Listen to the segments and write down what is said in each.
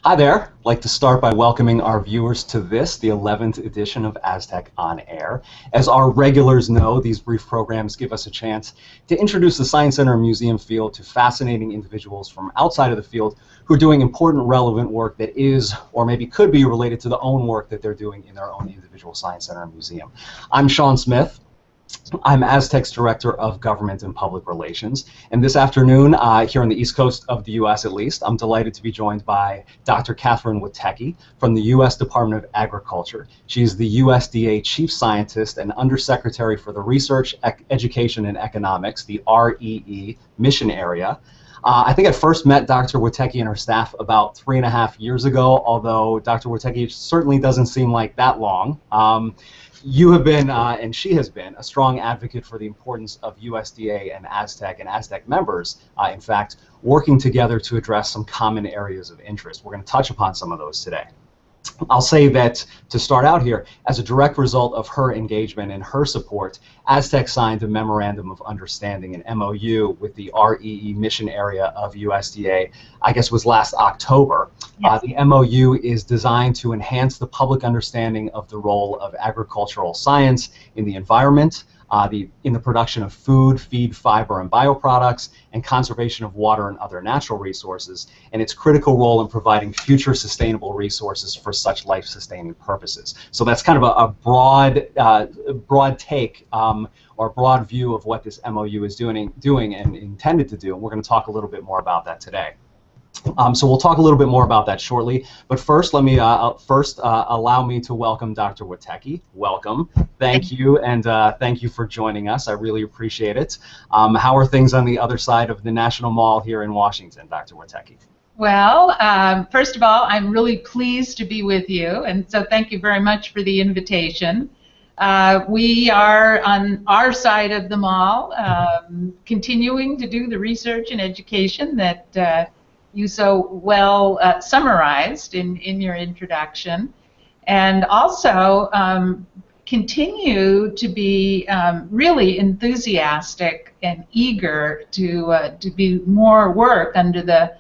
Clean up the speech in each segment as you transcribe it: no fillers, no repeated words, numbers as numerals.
Hi there. I'd like to start by welcoming our viewers to this, the 11th edition of ASTC On Air. As our regulars know, these brief programs give us a chance to introduce the Science Center and Museum field to fascinating individuals from outside of the field who are doing important, relevant work that is, or maybe could be, related to the own work that they're doing in their own individual Science Center and Museum. I'm Sean Smith. I'm ASTC's Director of Government and Public Relations, and this afternoon, here on the East Coast of the U.S. at least, I'm delighted to be joined by Dr. Cathie Woteki from the U.S. Department of Agriculture. She's the USDA Chief Scientist and Undersecretary for the Research, Education, and Economics, the REE mission area. I think I first met Dr. Woteki and her staff about 3.5 years ago, although Dr. Woteki certainly doesn't seem like that long. You have been, and she has been, a strong advocate for the importance of USDA and ASTC members, in fact, working together to address some common areas of interest. We're going to touch upon some of those today. I'll say that, to start out here, as a direct result of her engagement and her support, ASTC signed a Memorandum of Understanding, an MOU, with the REE mission area of USDA, I guess was last October. Yes. The MOU is designed to enhance the public understanding of the role of agricultural science in the environment, in the production of food, feed, fiber, and bioproducts, and conservation of water and other natural resources, and its critical role in providing future sustainable resources for such life-sustaining purposes. So that's kind of a broad take or broad view of what this MOU is doing and intended to do, and we're going to talk a little bit more about that today. So we'll talk a little bit more about that shortly, but first let me allow me to welcome Dr. Woteki. Welcome. Thank you, and thank you for joining us. I really appreciate it. How are things on the other side of the National Mall here in Washington, Dr. Woteki? Well, first of all, I'm really pleased to be with you, and so thank you very much for the invitation. We are on our side of the mall, continuing to do the research and education that you so well summarized in your introduction, and also continue to be really enthusiastic and eager to do more work under the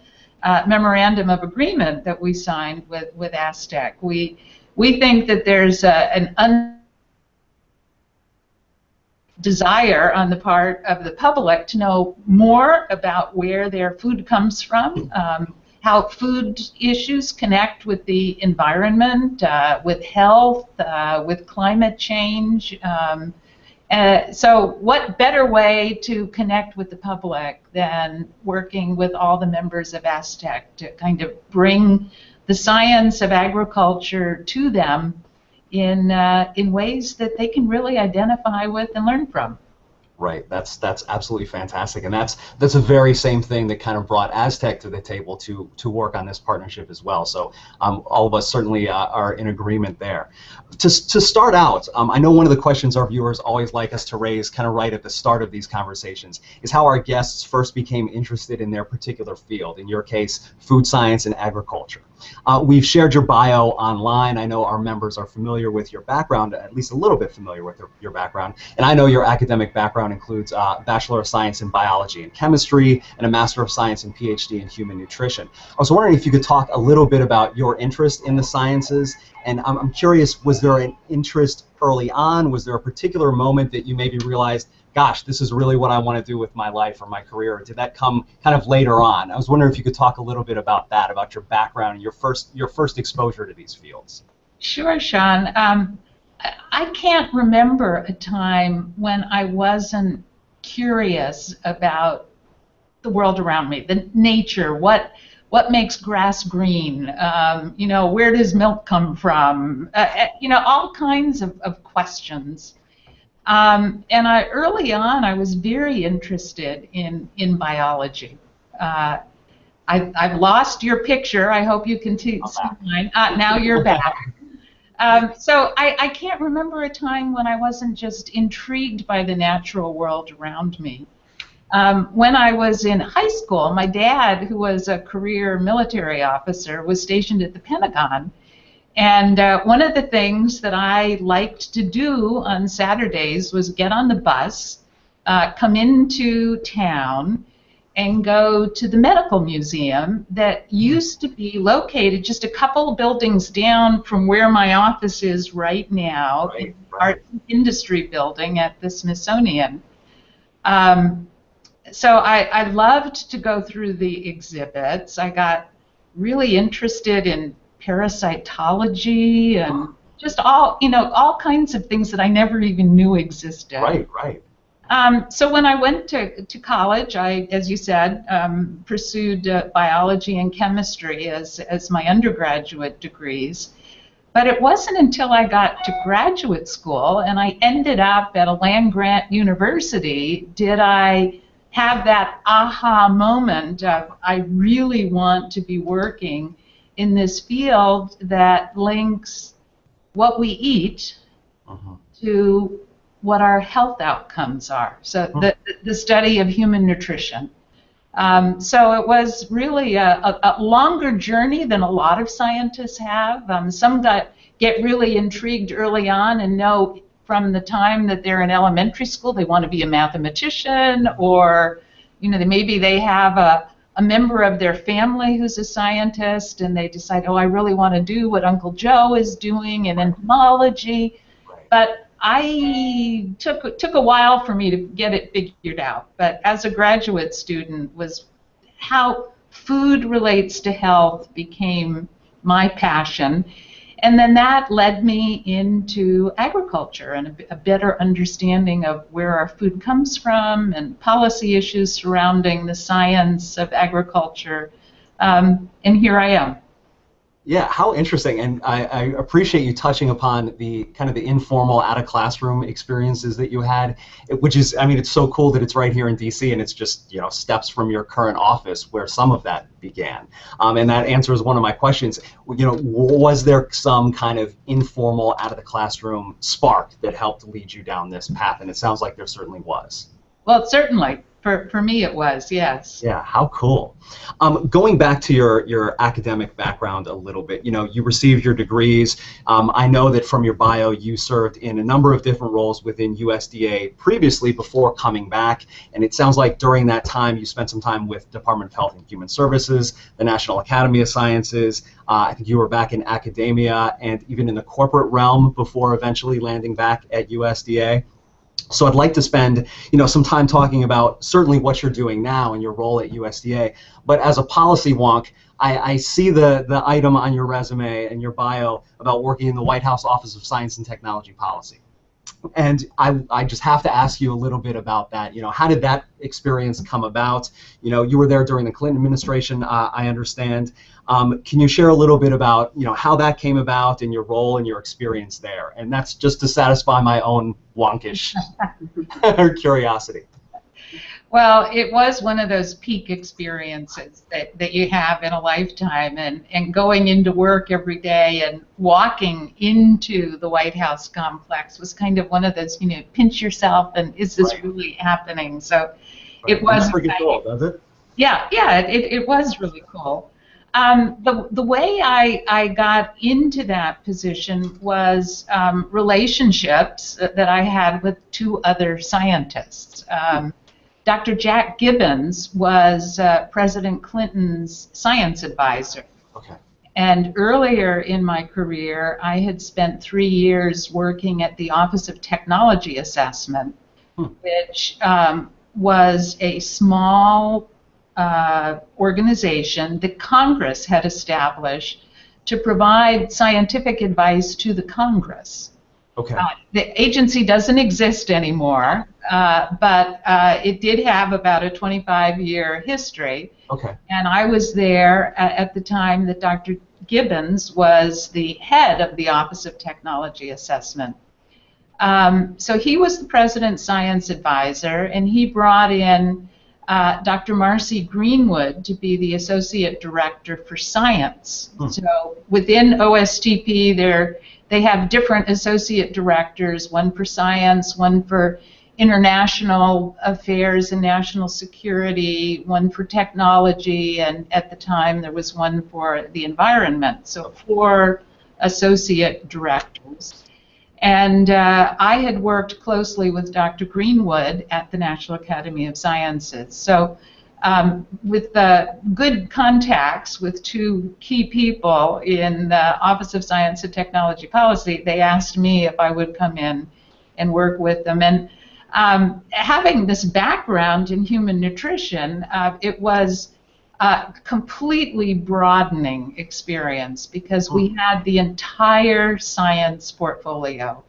Memorandum of Agreement that we signed with ASTC. We think that there's an desire on the part of the public to know more about where their food comes from, how food issues connect with the environment, with health, with climate change. So what better way to connect with the public than working with all the members of ASTC to kind of bring the science of agriculture to them in ways that they can really identify with and learn from. Right, that's absolutely fantastic, and that's the very same thing that kind of brought ASTC to the table to work on this partnership as well. So all of us certainly are in agreement there. To start out, I know one of the questions our viewers always like us to raise kind of right at the start of these conversations is how our guests first became interested in their particular field, in your case, food science and agriculture. We've shared your bio online. I know our members are familiar with your background, at least a little bit familiar with your background, and I know your academic background includes a Bachelor of Science in Biology and Chemistry and a Master of Science and PhD in Human Nutrition. I was wondering if you could talk a little bit about your interest in the sciences, and I'm curious, was there an interest early on? Was there a particular moment that you maybe realized, gosh, this is really what I want to do with my life or my career, or did that come kind of later on? I was wondering if you could talk a little bit about that, about your background and your first exposure to these fields. Sure, Sean. I can't remember a time when I wasn't curious about the world around me, the nature, what makes grass green, you know, where does milk come from, you know, all kinds of questions. And early on, I was very interested in biology. I've lost your picture. I hope you can see mine. Now you're back. So I can't remember a time when I wasn't just intrigued by the natural world around me. When I was in high school, my dad, who was a career military officer, was stationed at the Pentagon. And one of the things that I liked to do on Saturdays was get on the bus, come into town, and go to the medical museum that used to be located just a couple of buildings down from where my office is right now, in the Art Industry Building at the Smithsonian. So I loved to go through the exhibits. I got really interested in parasitology and just all kinds of things that I never even knew existed. Right. So when I went to college, I, as you said, pursued biology and chemistry as my undergraduate degrees. But it wasn't until I got to graduate school and I ended up at a land-grant university did I have that aha moment of I really want to be working in this field that links what we eat to what our health outcomes are. So the study of human nutrition. So it was really a longer journey than a lot of scientists have. Some get really intrigued early on and know from the time that they're in elementary school they want to be a mathematician, or maybe they have a member of their family who's a scientist and they decide, oh, I really want to do what Uncle Joe is doing in entomology. But I took a while for me to get it figured out. But as a graduate student, was how food relates to health became my passion. And then that led me into agriculture and a better understanding of where our food comes from and policy issues surrounding the science of agriculture. And here I am. Yeah, how interesting, and I appreciate you touching upon the kind of the informal out-of-classroom experiences that you had, which is, I mean, it's so cool that it's right here in DC and it's just, steps from your current office where some of that began. And that answers one of my questions. Was there some kind of informal out-of-the-classroom spark that helped lead you down this path? And it sounds like there certainly was. Well, certainly. For me, it was, yes. Yeah, how cool. Going back to your academic background a little bit, you received your degrees. I know that from your bio, you served in a number of different roles within USDA previously before coming back, and it sounds like during that time you spent some time with Department of Health and Human Services, the National Academy of Sciences. I think you were back in academia and even in the corporate realm before eventually landing back at USDA. So I'd like to spend, some time talking about certainly what you're doing now and your role at USDA. But as a policy wonk, I see the item on your resume and your bio about working in the White House Office of Science and Technology Policy. And I just have to ask you a little bit about that. How did that experience come about? You were there during the Clinton administration, I understand. Can you share a little bit about, how that came about and your role and your experience there? And that's just to satisfy my own wonkish curiosity. Well, it was one of those peak experiences that you have in a lifetime, and going into work every day and walking into the White House complex was kind of one of those, pinch yourself and is this really happening? So it was pretty cool, does it? Yeah, it was really cool. The way I got into that position was relationships that I had with two other scientists. Dr. Jack Gibbons was President Clinton's science advisor. Okay. And earlier in my career, I had spent 3 years working at the Office of Technology Assessment, which was a small organization that Congress had established to provide scientific advice to the Congress. Okay. The agency doesn't exist anymore, but it did have about a 25-year history. Okay. And I was there at the time that Dr. Gibbons was the head of the Office of Technology Assessment. So he was the president's science advisor, and he brought in Dr. Marcy Greenwood to be the associate director for science. So within OSTP, they have different associate directors, one for science, one for international affairs and national security, one for technology, and at the time there was one for the environment. So 4 associate directors. And I had worked closely with Dr. Greenwood at the National Academy of Sciences. So with the good contacts with two key people in the Office of Science and Technology Policy, they asked me if I would come in and work with them. And having this background in human nutrition, it was a completely broadening experience because we had the entire science portfolio: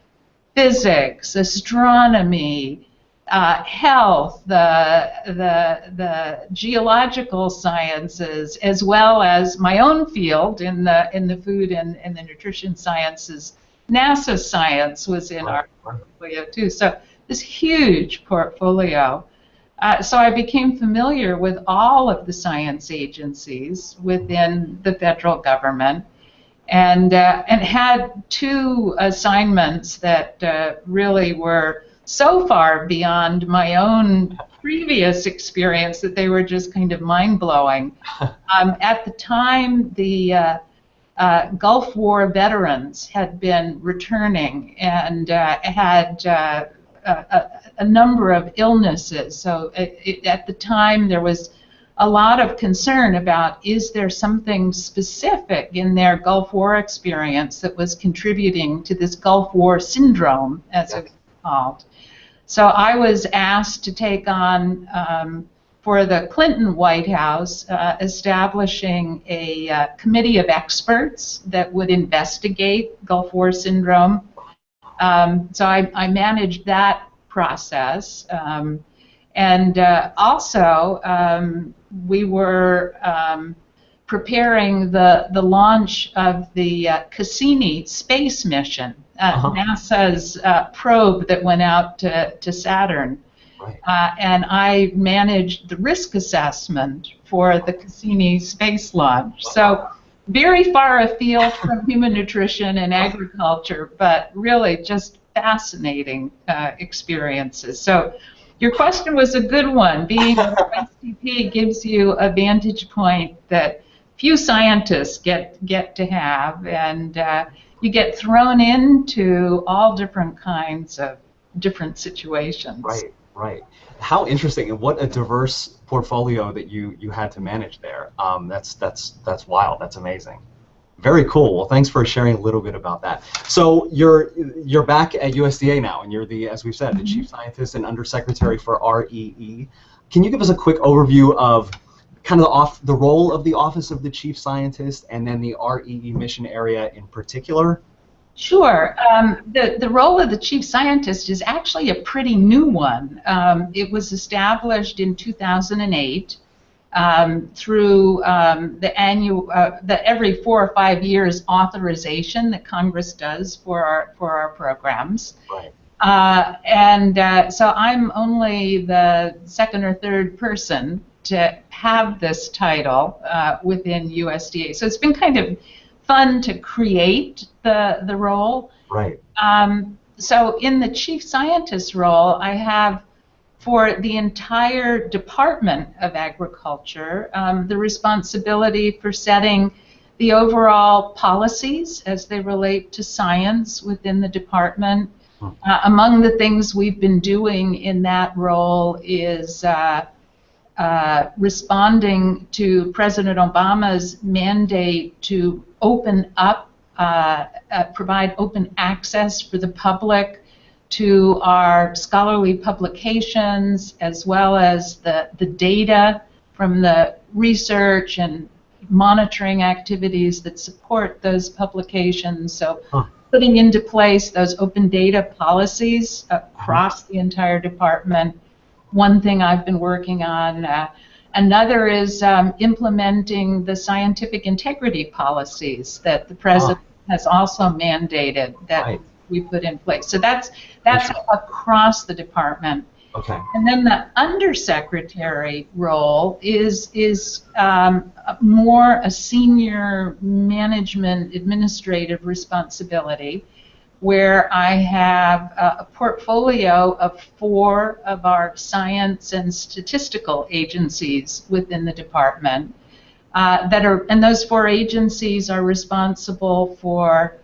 physics, astronomy, health, the geological sciences, as well as my own field in the food and the nutrition sciences. NASA science was in our portfolio too. So this huge portfolio. So I became familiar with all of the science agencies within the federal government, and had two assignments that really were so far beyond my own previous experience that they were just kind of mind-blowing. At the time, the Gulf War veterans had been returning and had a number of illnesses. So at the time, there was a lot of concern about, is there something specific in their Gulf War experience that was contributing to this Gulf War syndrome, as it was called. So I was asked to take on, for the Clinton White House, establishing a committee of experts that would investigate Gulf War syndrome. So I managed that process. And also, we were preparing the launch of the Cassini space mission, NASA's probe that went out to Saturn. Right. And I managed the risk assessment for the Cassini space launch. So very far afield from human nutrition and agriculture, but really just fascinating experiences. So your question was a good one. Being an STP gives you a vantage point that few scientists get to have, and you get thrown into all different kinds of different situations. Right, right. How interesting, and what a diverse portfolio that you had to manage there. That's wild. That's amazing. Very cool. Well, thanks for sharing a little bit about that. So you're back at USDA now, and you're the, as we've said, the Chief Scientist and Undersecretary for REE. Can you give us a quick overview of kind of the role of the Office of the Chief Scientist and then the REE mission area in particular? Sure. The role of the Chief Scientist is actually a pretty new one. It was established in 2008 through the every 4 or 5 years authorization that Congress does for our programs. Right. So I'm only the second or third person to have this title within USDA. So it's been kind of fun to create the role. Right. So in the Chief Scientist role, I have, for the entire Department of Agriculture, the responsibility for setting the overall policies as they relate to science within the department. Among the things we've been doing in that role is responding to President Obama's mandate to open up, provide open access for the public to our scholarly publications, as well as the data from the research and monitoring activities that support those publications. So putting into place those open data policies across the entire department. One thing I've been working on. Another is implementing the scientific integrity policies that the President has also mandated that we put in place. So that's across the department. Okay. And then the undersecretary role is more a senior management administrative responsibility, where I have a portfolio of 4 of our science and statistical agencies within the department and those 4 agencies are responsible for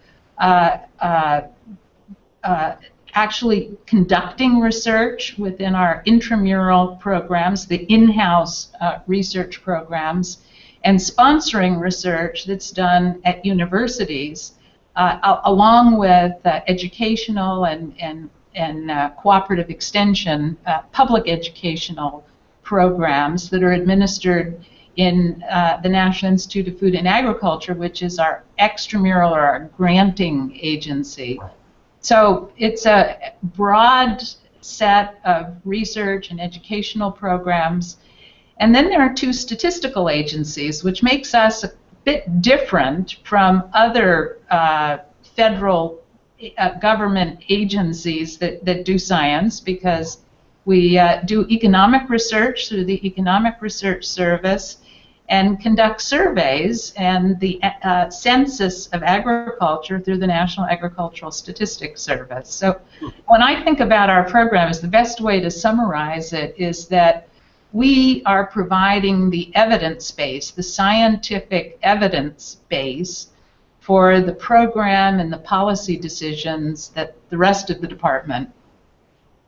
actually conducting research within our intramural programs, the in-house research programs, and sponsoring research that's done at universities, along with educational and cooperative extension, public educational programs that are administered in the National Institute of Food and Agriculture, which is our extramural or our granting agency. So it's a broad set of research and educational programs. And then there are two statistical agencies, which makes us a bit different from other federal government agencies that do science, because we do economic research through the Economic Research Service and conduct surveys and the Census of Agriculture through the National Agricultural Statistics Service. So when I think about our programs, the best way to summarize it is that we are providing the evidence base, the scientific evidence base for the program and the policy decisions that the rest of the department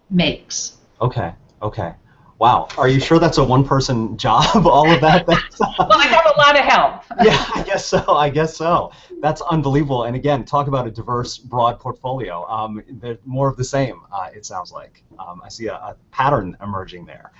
makes. Okay, okay. Wow. Are you sure that's a one-person job, all of that? Well, I have a lot of help. Yeah, I guess so. I guess so. That's unbelievable. And again, talk about a diverse, broad portfolio. They're more of the same, it sounds like. I see a pattern emerging there.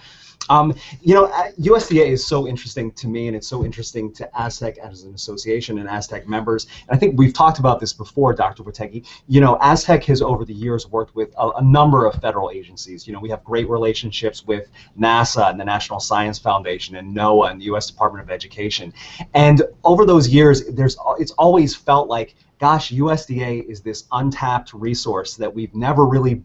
You know, USDA is so interesting to me, and it's so interesting to ASTC as an association and ASTC members. And I think we've talked about this before, Dr. Woteki. You know, ASTC has over the years worked with a number of federal agencies. You know, we have great relationships with NASA and the National Science Foundation and NOAA and the U.S. Department of Education. And over those years, it's always felt like, gosh, USDA is this untapped resource that we've never really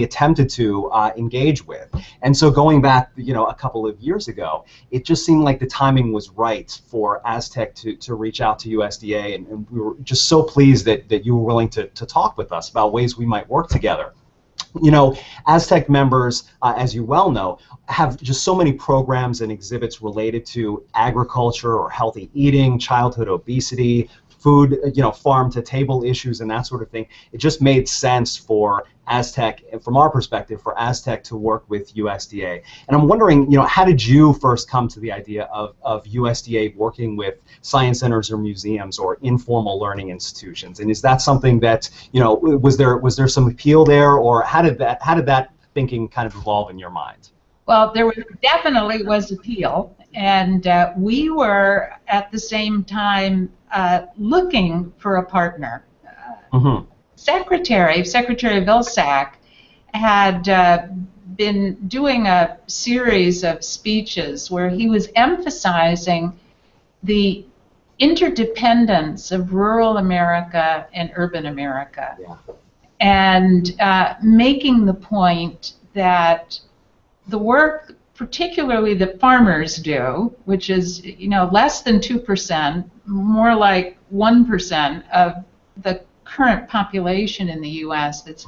attempted to engage with. And so going back, you know, a couple of years ago, it just seemed like the timing was right for ASTC to reach out to USDA, and we were just so pleased that you were willing to talk with us about ways we might work together. You know, ASTC members, as you well know, have just so many programs and exhibits related to agriculture or healthy eating, childhood obesity, food, you know, farm to table issues and that sort of thing. It just made sense for ASTC, from our perspective, for ASTC to work with USDA. And I'm wondering, you know, how did you first come to the idea of USDA working with science centers or museums or informal learning institutions? And is that something that, you know, was there some appeal there, or how did that thinking kind of evolve in your mind? Well, there definitely was appeal, and we were at the same time looking for a partner. Secretary Vilsack had been doing a series of speeches where he was emphasizing the interdependence of rural America and urban America, and making the point that the work, particularly that farmers do, which is, you know, less than 2%, more like 1% of the current population in the U.S. that's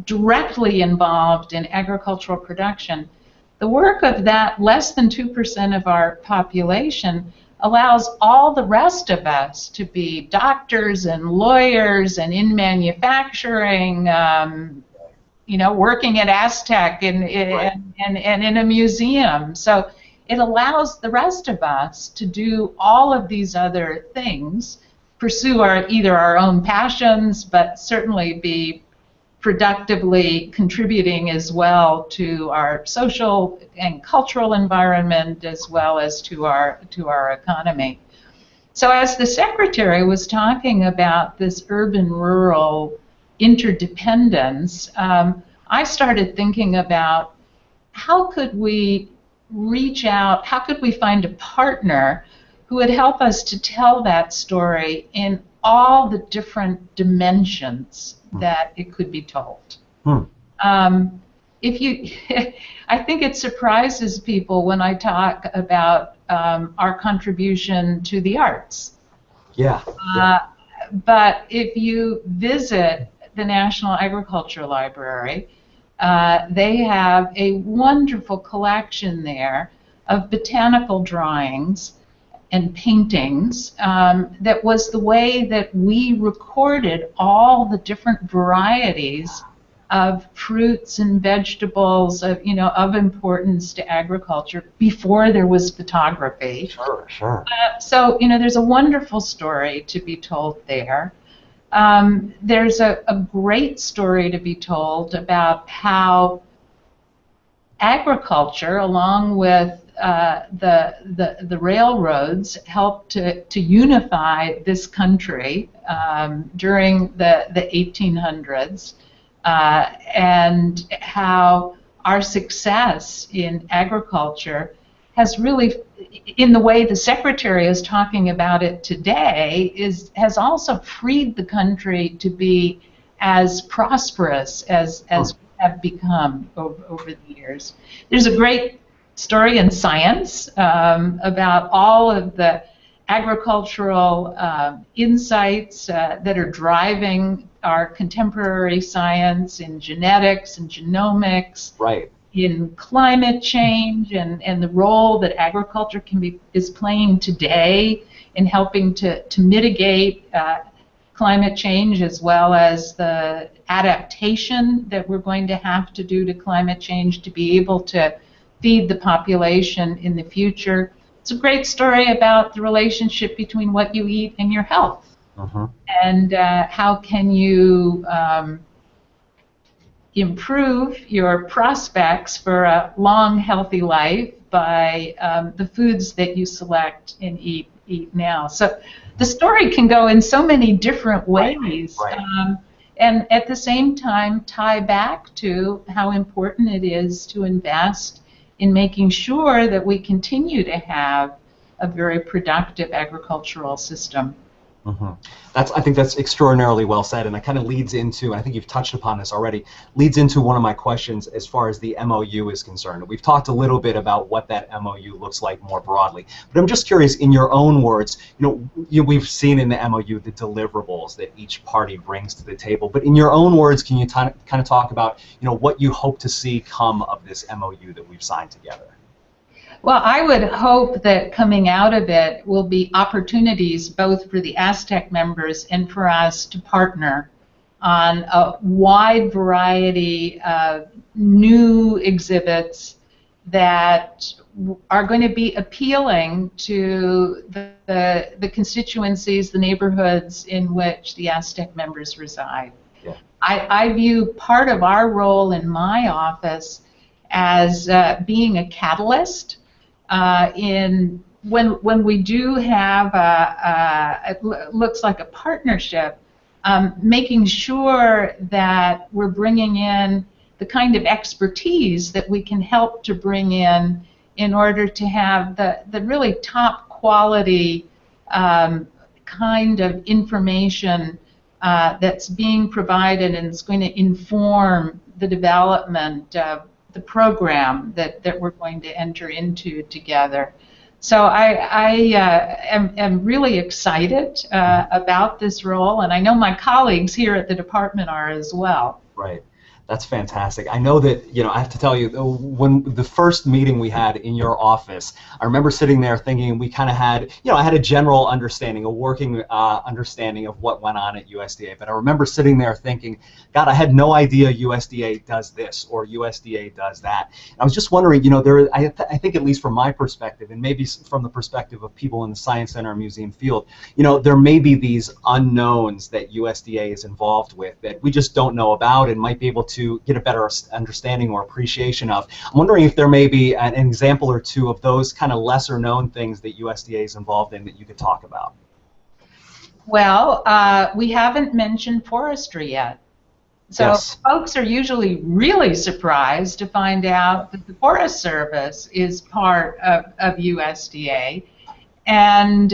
directly involved in agricultural production. The work of that less than 2% of our population allows all the rest of us to be doctors and lawyers and in manufacturing, you know, working at ASTC and in a museum. So it allows the rest of us to do all of these other things, pursue either our own passions, but certainly be productively contributing as well to our social and cultural environment, as well as to our economy. So as the secretary was talking about this urban-rural interdependence, I started thinking about how could we reach out, how could we find a partner who would help us to tell that story in all the different dimensions that it could be told. If you, I think it surprises people when I talk about our contribution to the arts. But if you visit the National Agriculture Library, they have a wonderful collection there of botanical drawings and paintings that was the way that we recorded all the different varieties of fruits and vegetables of importance to agriculture before there was photography. Sure, sure. So there's a wonderful story to be told there. There's a great story to be told about how agriculture, along with the railroads, helped to unify this country during the 1800s, and how our success in agriculture has really, in the way the Secretary is talking about it today, has also freed the country to be as prosperous as we have become over the years. There's a great story in Science about all of the agricultural insights that are driving our contemporary science in genetics and genomics, right, in climate change, and the role that agriculture is playing today in helping to mitigate climate change, as well as the adaptation that we're going to have to do to climate change to be able to feed the population in the future. It's a great story about the relationship between what you eat and your health. And how can you improve your prospects for a long, healthy life by the foods that you select and eat now. So the story can go in so many different ways, and at the same time tie back to how important it is to invest in making sure that we continue to have a very productive agricultural system. I think that's extraordinarily well said, and it kind of leads into, I think you've touched upon this already, leads into one of my questions as far as the MOU is concerned. We've talked a little bit about what that MOU looks like more broadly, but I'm just curious, in your own words, we've seen in the MOU the deliverables that each party brings to the table, but in your own words, can you kind of talk about what you hope to see come of this MOU that we've signed together? Well, I would hope that coming out of it will be opportunities both for the ASTC members and for us to partner on a wide variety of new exhibits that are going to be appealing to the constituencies, the neighborhoods in which the ASTC members reside. Yeah. I view part of our role in my office as being a catalyst in when we do have it looks like a partnership, making sure that we're bringing in the kind of expertise that we can help to bring in order to have the really top quality kind of information that's being provided and is going to inform the development of the program that we're going to enter into together. So I am really excited about this role, and I know my colleagues here at the department are as well. Right. That's fantastic. I know that, I have to tell you, when the first meeting we had in your office, I remember sitting there thinking we kind of had, I had a general understanding, a working understanding of what went on at USDA, but I remember sitting there thinking, God, I had no idea USDA does this or USDA does that. And I was just wondering, I think at least from my perspective, and maybe from the perspective of people in the Science Center and Museum field, there may be these unknowns that USDA is involved with that we just don't know about and might be able to get a better understanding or appreciation of. I'm wondering if there may be an example or two of those kind of lesser known things that USDA is involved in that you could talk about. Well, we haven't mentioned forestry yet. So yes. Folks are usually really surprised to find out that the Forest Service is part of USDA. And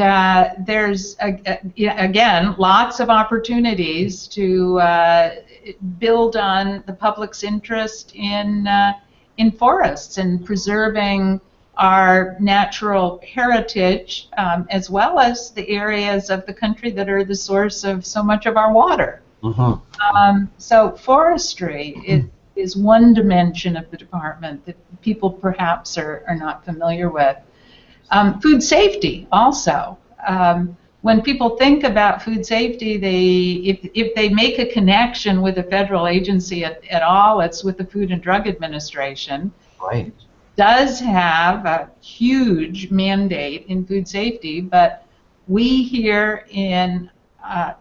there's, again, lots of opportunities to build on the public's interest in forests and preserving our natural heritage, as well as the areas of the country that are the source of so much of our water. So forestry is one dimension of the department that people perhaps are not familiar with. Food safety also. When people think about food safety, if they make a connection with a federal agency at all, it's with the Food and Drug Administration. Right. Does have a huge mandate in food safety, but we here in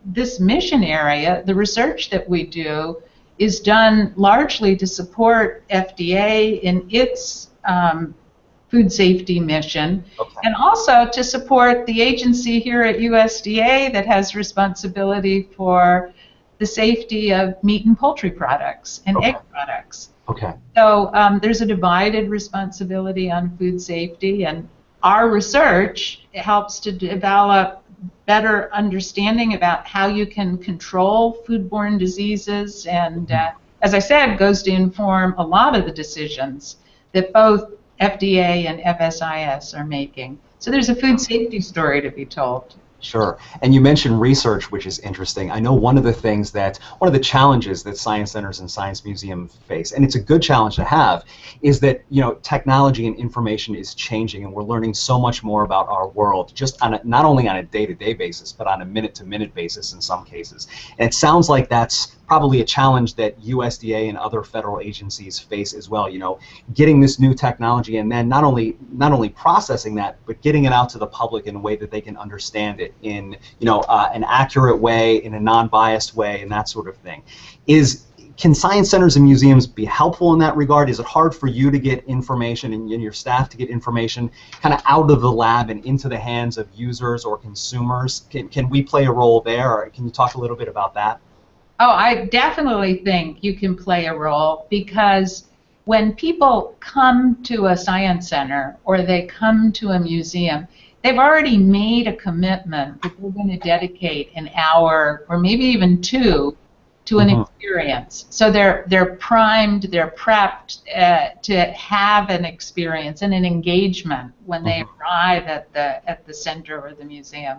this mission area, the research that we do is done largely to support FDA in its food safety mission, Okay. and also to support the agency here at USDA that has responsibility for the safety of meat and poultry products and egg products. Okay. So there's a divided responsibility on food safety, and our research helps to develop better understanding about how you can control foodborne diseases, and as I said, goes to inform a lot of the decisions that both FDA and FSIS are making. So there's a food safety story to be told. Sure. And you mentioned research, which is interesting. I know one of the challenges that science centers and science museums face, and it's a good challenge to have, is that, you know, technology and information is changing, and we're learning so much more about our world, just on not only on a day-to-day basis, but on a minute-to-minute basis in some cases. And it sounds like that's probably a challenge that USDA and other federal agencies face as well. You know, getting this new technology and then not only processing that, but getting it out to the public in a way that they can understand it in, you know, an accurate way, in a non-biased way, and that sort of thing. Can science centers and museums be helpful in that regard? Is it hard for you to get information and your staff to get information kind of out of the lab and into the hands of users or consumers? Can we play a role there? Or can you talk a little bit about that? Oh, I definitely think you can play a role, because when people come to a science center or they come to a museum, they've already made a commitment that they're going to dedicate an hour or maybe even two to an experience. So they're primed, they're prepped to have an experience and an engagement when they arrive at the center or the museum.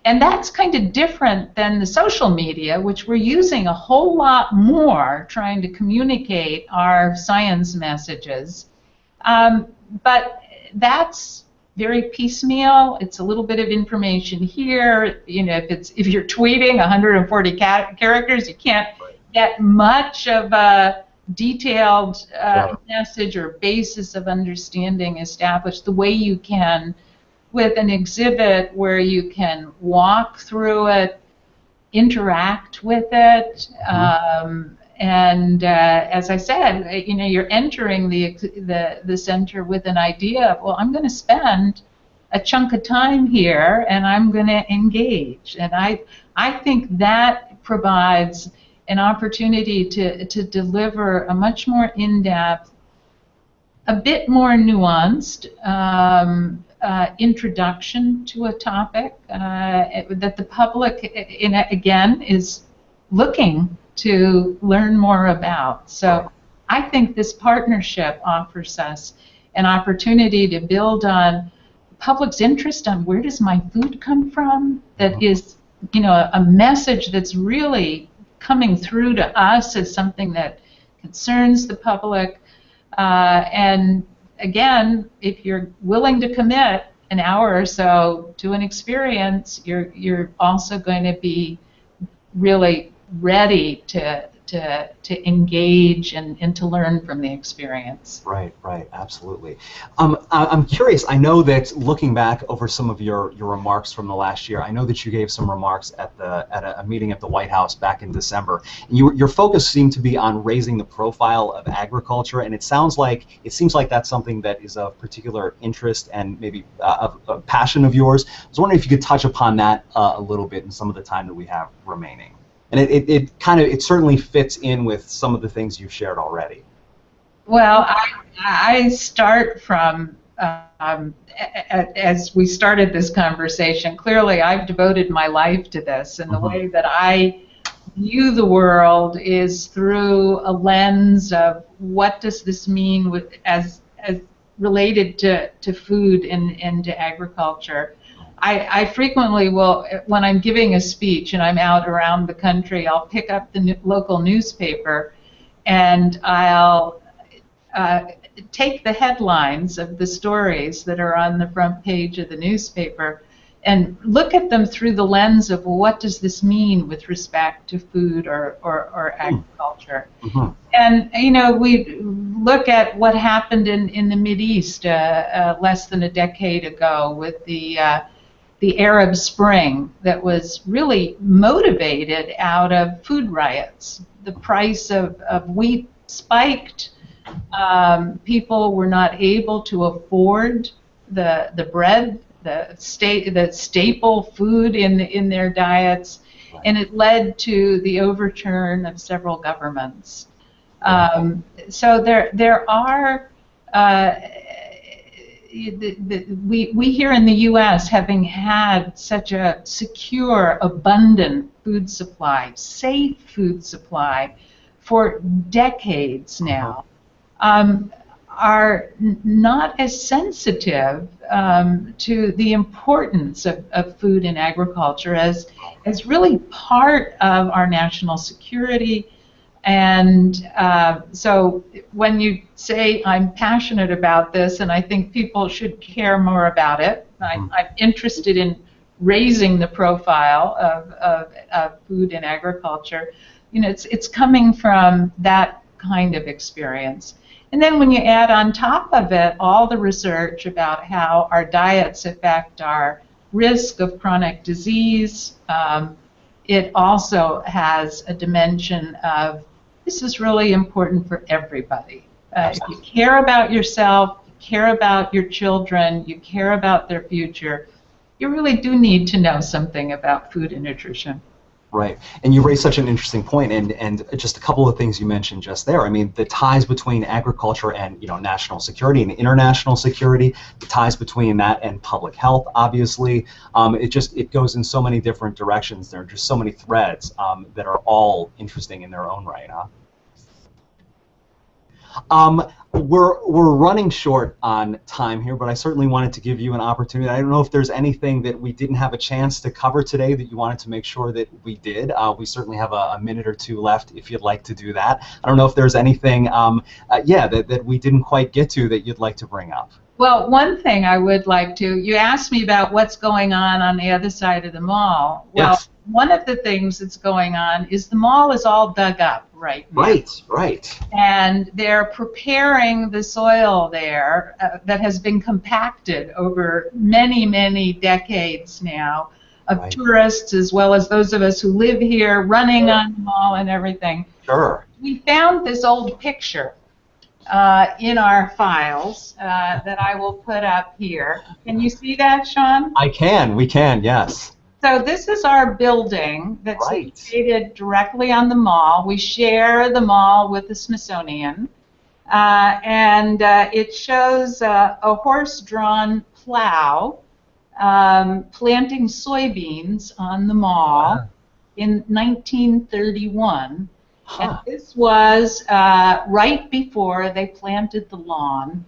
And that's kind of different than the social media, which we're using a whole lot more trying to communicate our science messages. But that's very piecemeal. It's a little bit of information here. You know, if you're tweeting 140 characters, you can't get much of a detailed message or basis of understanding established the way you can with an exhibit where you can walk through it, interact with it, and as I said, you know, you're entering the center with an idea of, well, I'm going to spend a chunk of time here and I'm going to engage. And I think that provides an opportunity to deliver a much more in-depth, a bit more nuanced introduction to a topic that the public, again, is looking to learn more about. So I think this partnership offers us an opportunity to build on the public's interest on where does my food come from, that is, you know, a message that's really coming through to us as something that concerns the public. And again, if you're willing to commit an hour or so to an experience, you're also going to be really ready to engage and to learn from the experience. Right, absolutely. I'm curious, I know that looking back over some of your remarks from the last year, I know that you gave some remarks at a meeting at the White House back in December. And your focus seemed to be on raising the profile of agriculture, and it seems like that's something that is of particular interest and maybe a passion of yours. I was wondering if you could touch upon that a little bit in some of the time that we have remaining. And it certainly fits in with some of the things you've shared already. Well, I start from, as we started this conversation, clearly I've devoted my life to this, and the way that I view the world is through a lens of what does this mean as related to food and to agriculture. I frequently will, when I'm giving a speech and I'm out around the country, I'll pick up the local newspaper and I'll take the headlines of the stories that are on the front page of the newspaper and look at them through the lens of, well, what does this mean with respect to food or agriculture? Mm-hmm. And, you know, we look at what happened in the Mideast less than a decade ago with the Arab Spring that was really motivated out of food riots. The price of wheat spiked. People were not able to afford the bread, the staple food in their diets, and it led to the overturn of several governments. So there are we here in the U.S., having had such a secure, abundant food supply, safe food supply for decades now, are not as sensitive to the importance of food and agriculture as really part of our national security. And so when you say I'm passionate about this and I think people should care more about it, I'm interested in raising the profile of food and agriculture, you know, it's coming from that kind of experience. And then when you add on top of it all the research about how our diets affect our risk of chronic disease, it also has a dimension of this is really important for everybody. If you care about yourself, you care about your children, you care about their future, you really do need to know something about food and nutrition. Right, and you raised such an interesting point, and just a couple of things you mentioned just there. I mean, the ties between agriculture and, you know, national security and international security, the ties between that and public health, obviously, it goes in so many different directions. There are just so many threads that are all interesting in their own right, huh? We're running short on time here, but I certainly wanted to give you an opportunity. I don't know if there's anything that we didn't have a chance to cover today that you wanted to make sure that we did. We certainly have a minute or two left if you'd like to do that. I don't know if there's anything, that we didn't quite get to that you'd like to bring up. Well, one thing I would like to, you asked me about what's going on the other side of the mall. Well, yes. One of the things that's going on is the mall is all dug up right now. Right. And they're preparing the soil there that has been compacted over many, many decades now of tourists as well as those of us who live here running on the mall and everything. Sure. We found this old picture in our files that I will put up here. Can you see that, Sean? I can. We can, yes. So this is our building that's located directly on the mall. We share the mall with the Smithsonian. And it shows a horse-drawn plow planting soybeans on the mall in 1931. And this was right before they planted the lawn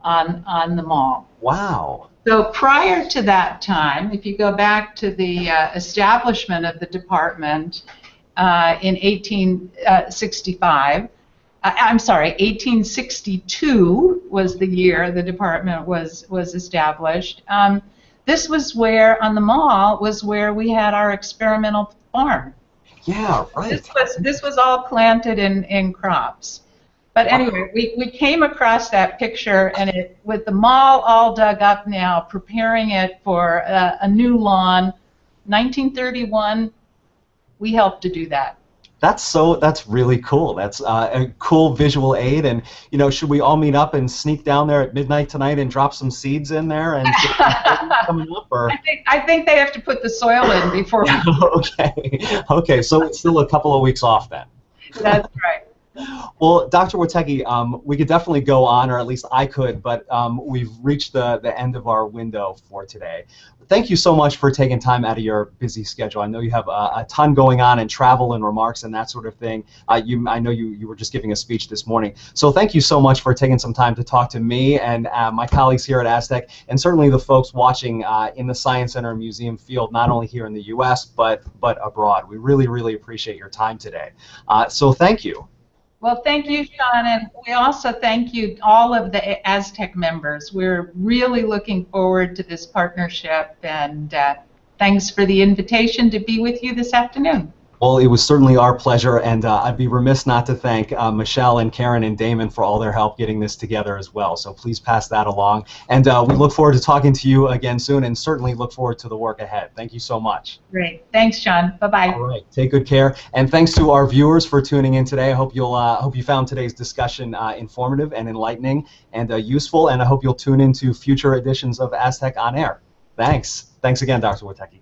on the mall. Wow. So prior to that time, if you go back to the establishment of the department in 1865, I'm sorry, 1862 was the year the department was established. This was where, on the mall, was where we had our experimental farm. Yeah, right. This was all planted in crops. But anyway, we came across that picture, and with the mall all dug up now, preparing it for a new lawn. 1931, we helped to do that. That's really cool. That's a cool visual aid. And, you know, should we all meet up and sneak down there at midnight tonight and drop some seeds in there and coming up? Or? I think they have to put the soil in before. Okay. So it's still a couple of weeks off then. That's right. Well, Dr. Woteki, we could definitely go on, or at least I could, but we've reached the end of our window for today. Thank you so much for taking time out of your busy schedule. I know you have a ton going on in travel and remarks and that sort of thing. I know you were just giving a speech this morning. So thank you so much for taking some time to talk to me and my colleagues here at ASTC, and certainly the folks watching in the Science Center and Museum field, not only here in the U.S., but abroad. We really, really appreciate your time today. So thank you. Well, thank you, Sean, and we also thank you, all of the ASTC members. We're really looking forward to this partnership, and thanks for the invitation to be with you this afternoon. Well, it was certainly our pleasure, and I'd be remiss not to thank Michelle and Karen and Damon for all their help getting this together as well. So please pass that along. And we look forward to talking to you again soon, and certainly look forward to the work ahead. Thank you so much. Great. Thanks, Sean. Bye-bye. All right. Take good care. And thanks to our viewers for tuning in today. I hope you found today's discussion informative and enlightening and useful, and I hope you'll tune into future editions of ASTC On Air. Thanks. Thanks again, Dr. Woteki.